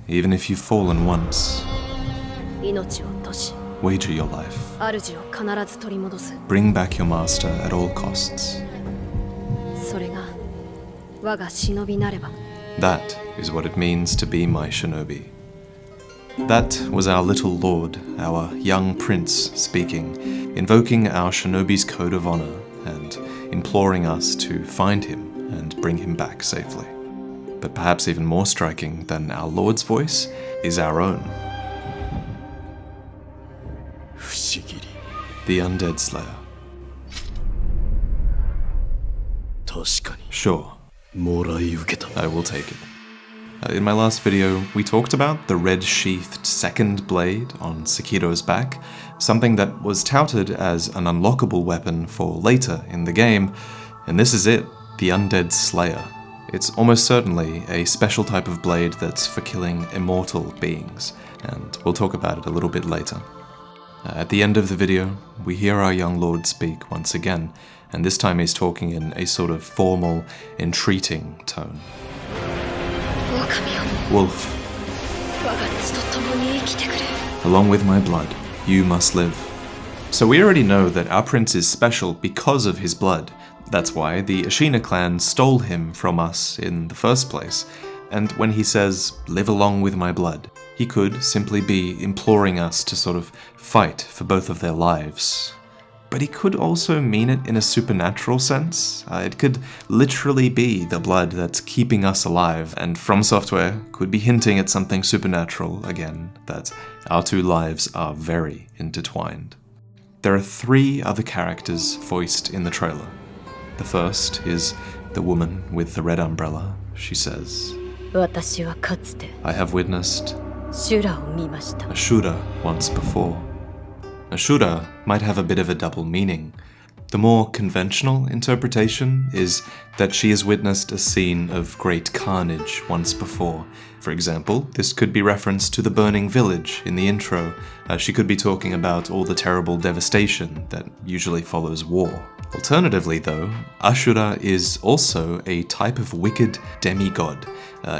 Even if you've fallen once, wager your life. Bring back your master at all costs. That is what it means to be my shinobi. That was our little lord, our young prince speaking, invoking our shinobi's code of honor and imploring us to find him and bring him back safely. But perhaps even more striking than our lord's voice is our own. The Undead Slayer. Sure, I will take it. In my last video, we talked about the red-sheathed second blade on Sekiro's back, something that was touted as an unlockable weapon for later in the game, and this is it, the Undead Slayer. It's almost certainly a special type of blade that's for killing immortal beings, and we'll talk about it a little bit later. At the end of the video, we hear our young lord speak once again, and this time he's talking in a sort of formal, entreating tone. Wolf, along with my blood, you must live. So we already know that our prince is special because of his blood. That's why the Ashina clan stole him from us in the first place. And when he says, live along with my blood, he could simply be imploring us to sort of fight for both of their lives. But he could also mean it in a supernatural sense. It could literally be the blood that's keeping us alive, and From Software could be hinting at something supernatural again, that our two lives are very intertwined. There are 3 other characters voiced in the trailer. The first is the woman with the red umbrella. She says, I have witnessed Ashura once before. Ashura might have a bit of a double meaning. The more conventional interpretation is that she has witnessed a scene of great carnage once before. For example, this could be reference to the burning village in the intro. She could be talking about all the terrible devastation that usually follows war. Alternatively though, Ashura is also a type of wicked demigod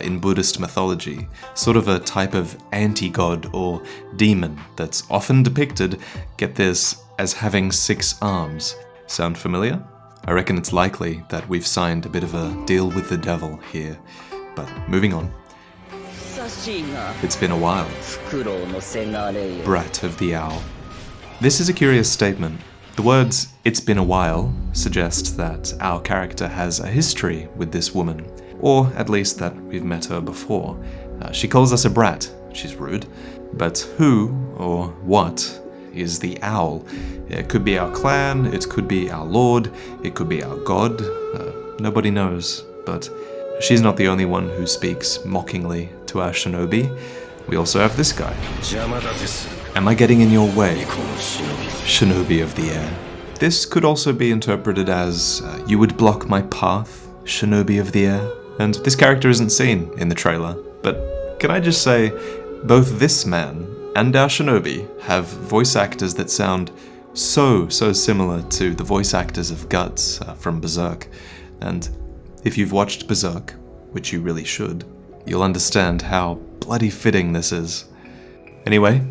in Buddhist mythology, sort of a type of anti-god or demon that's often depicted, get this, as having 6 arms. Sound familiar? I reckon it's likely that we've signed a bit of a deal with the devil here. But moving on. It's been a while. Brat of the Owl. This is a curious statement. The words, it's been a while, suggest that our character has a history with this woman, or at least that we've met her before. She calls us a brat, which is rude, but who, or what, is the owl? It could be our clan, it could be our lord, it could be our god, nobody knows, but she's not the only one who speaks mockingly to our shinobi. We also have this guy. Am I getting in your way, shinobi of the air? This could also be interpreted as, you would block my path, shinobi of the air? And this character isn't seen in the trailer, but can I just say, both this man and our shinobi have voice actors that sound so similar to the voice actors of Guts from Berserk. And if you've watched Berserk, which you really should, you'll understand how bloody fitting this is. Anyway,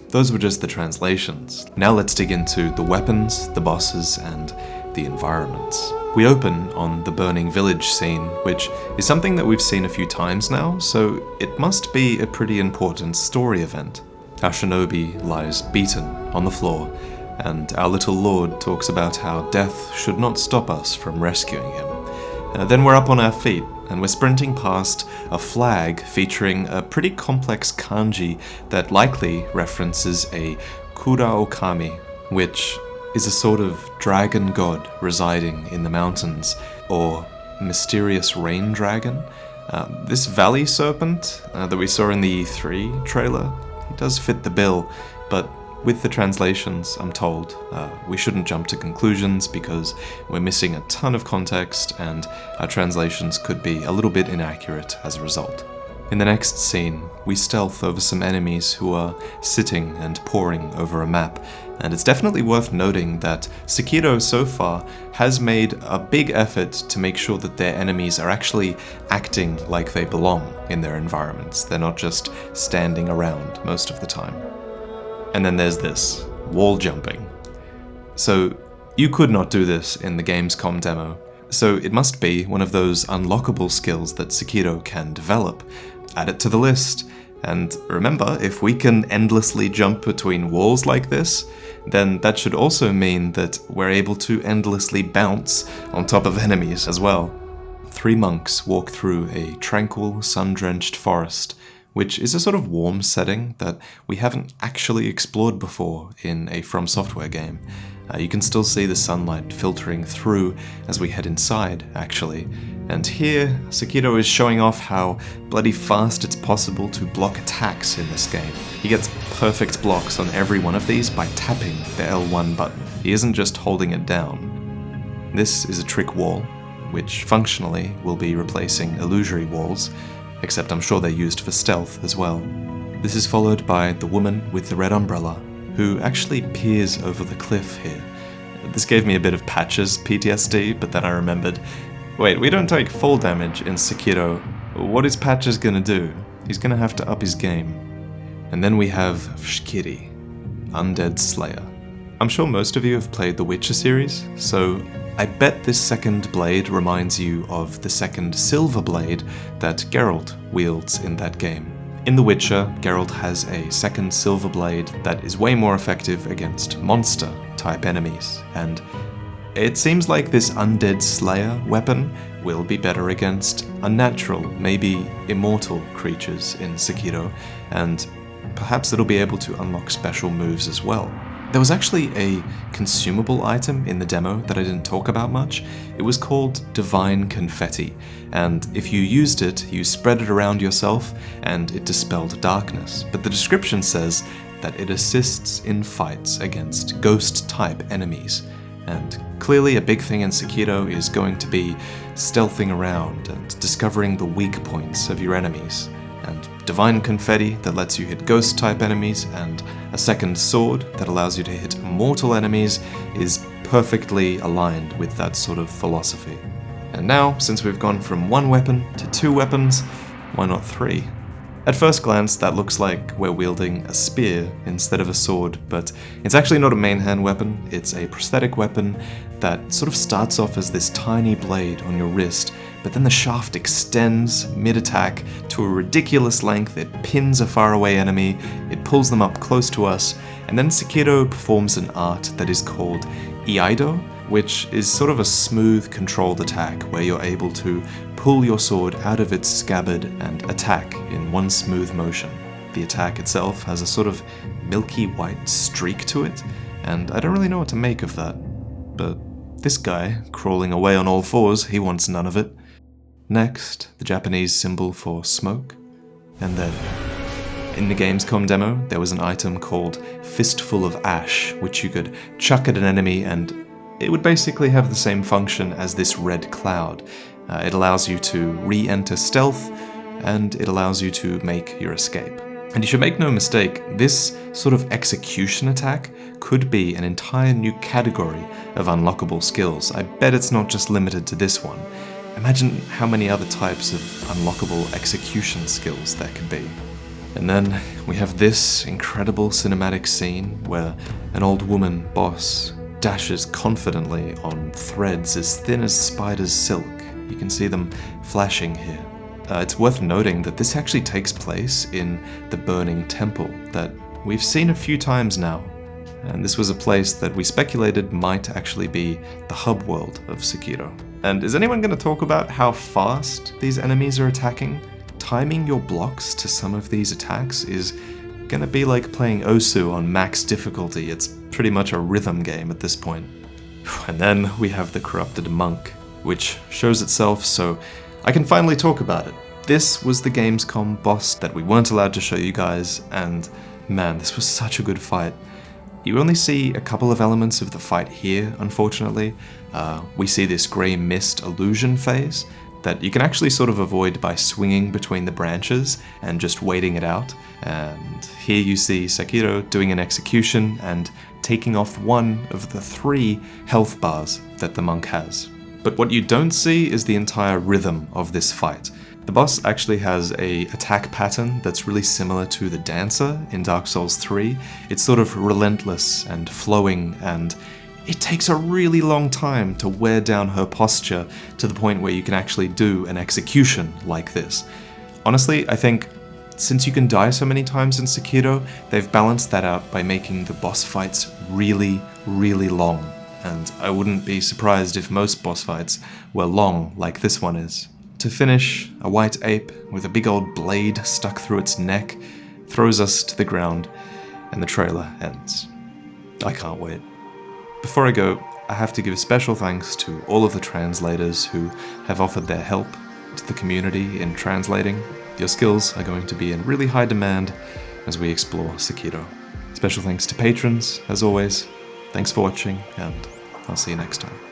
those were just the translations. Now let's dig into the weapons, the bosses, and the environments. We open on the burning village scene, which is something that we've seen a few times now, so it must be a pretty important story event. Our shinobi lies beaten on the floor, and our little lord talks about how death should not stop us from rescuing him. Then we're up on our feet, and we're sprinting past a flag featuring a pretty complex kanji that likely references a Kura Okami, which is a sort of dragon god residing in the mountains, or mysterious rain dragon. This valley serpent that we saw in the E3 trailer, it does fit the bill, but with the translations, I'm told, we shouldn't jump to conclusions because we're missing a ton of context and our translations could be a little bit inaccurate as a result. In the next scene, we stealth over some enemies who are sitting and poring over a map, and it's definitely worth noting that Sekiro so far has made a big effort to make sure that their enemies are actually acting like they belong in their environments. They're not just standing around most of the time. And then there's this, wall jumping. So you could not do this in the Gamescom demo, so it must be one of those unlockable skills that Sekiro can develop. Add it to the list. And remember, if we can endlessly jump between walls like this, then that should also mean that we're able to endlessly bounce on top of enemies as well. 3 monks walk through a tranquil, sun-drenched forest, which is a sort of warm setting that we haven't actually explored before in a From Software game. You can still see the sunlight filtering through as we head inside, actually. And here, Sekiro is showing off how bloody fast it's possible to block attacks in this game. He gets perfect blocks on every one of these by tapping the L1 button. He isn't just holding it down. This is a trick wall, which functionally will be replacing illusory walls, except I'm sure they're used for stealth as well. This is followed by the woman with the red umbrella, who actually peers over the cliff here. This gave me a bit of Patches PTSD, but then I remembered, wait, we don't take full damage in Sekiro. What is Patches gonna do? He's gonna have to up his game. And then we have Vshkiri, Undead Slayer. I'm sure most of you have played the Witcher series, so I bet this second blade reminds you of the second silver blade that Geralt wields in that game. In The Witcher, Geralt has a second silver blade that is way more effective against monster-type enemies, and it seems like this Undead Slayer weapon will be better against unnatural, maybe immortal creatures in Sekiro, and perhaps it'll be able to unlock special moves as well. There was actually a consumable item in the demo that I didn't talk about much. It was called Divine Confetti, and if you used it, you spread it around yourself and it dispelled darkness. But the description says that it assists in fights against ghost-type enemies. And clearly a big thing in Sekiro is going to be stealthing around and discovering the weak points of your enemies. And Divine Confetti that lets you hit ghost-type enemies, and a second sword that allows you to hit mortal enemies is perfectly aligned with that sort of philosophy. And now, since we've gone from 1 weapon to 2 weapons, why not 3? At first glance, that looks like we're wielding a spear instead of a sword, but it's actually not a main hand weapon, it's a prosthetic weapon that sort of starts off as this tiny blade on your wrist, but then the shaft extends mid-attack to a ridiculous length, it pins a faraway enemy, it pulls them up close to us, and then Sekiro performs an art that is called Iaido, which is sort of a smooth, controlled attack where you're able to pull your sword out of its scabbard and attack in one smooth motion. The attack itself has a sort of milky white streak to it, and I don't really know what to make of that. But this guy, crawling away on all fours, he wants none of it. Next, the Japanese symbol for smoke, and then in the Gamescom demo, there was an item called Fistful of Ash, which you could chuck at an enemy and it would basically have the same function as this red cloud. It allows you to re-enter stealth, and it allows you to make your escape. And you should make no mistake, this sort of execution attack could be an entire new category of unlockable skills. I bet it's not just limited to this one. Imagine how many other types of unlockable execution skills there could be. And then we have this incredible cinematic scene where an old woman boss dashes confidently on threads as thin as spider's silk. You can see them flashing here. It's worth noting that this actually takes place in the Burning Temple that we've seen a few times now. And this was a place that we speculated might actually be the hub world of Sekiro. And is anyone going to talk about how fast these enemies are attacking? Timing your blocks to some of these attacks is gonna be like playing Osu on max difficulty. It's pretty much a rhythm game at this point. And then we have the corrupted monk, which shows itself so I can finally talk about it. This was the Gamescom boss that we weren't allowed to show you guys, and man, this was such a good fight. You only see a couple of elements of the fight here, unfortunately. We see this grey mist illusion phase, that you can actually sort of avoid by swinging between the branches and just waiting it out. And here you see Sekiro doing an execution and taking off one of the 3 health bars that the monk has. But what you don't see is the entire rhythm of this fight. The boss actually has an attack pattern that's really similar to the dancer in Dark Souls 3. It's sort of relentless and flowing, and it takes a really long time to wear down her posture to the point where you can actually do an execution like this. Honestly, I think since you can die so many times in Sekiro, they've balanced that out by making the boss fights really, really long. And I wouldn't be surprised if most boss fights were long like this one is. To finish, a white ape with a big old blade stuck through its neck throws us to the ground, and the trailer ends. I can't wait. Before I go, I have to give special thanks to all of the translators who have offered their help to the community in translating. Your skills are going to be in really high demand as we explore Sekiro. Special thanks to patrons, as always. Thanks for watching, and I'll see you next time.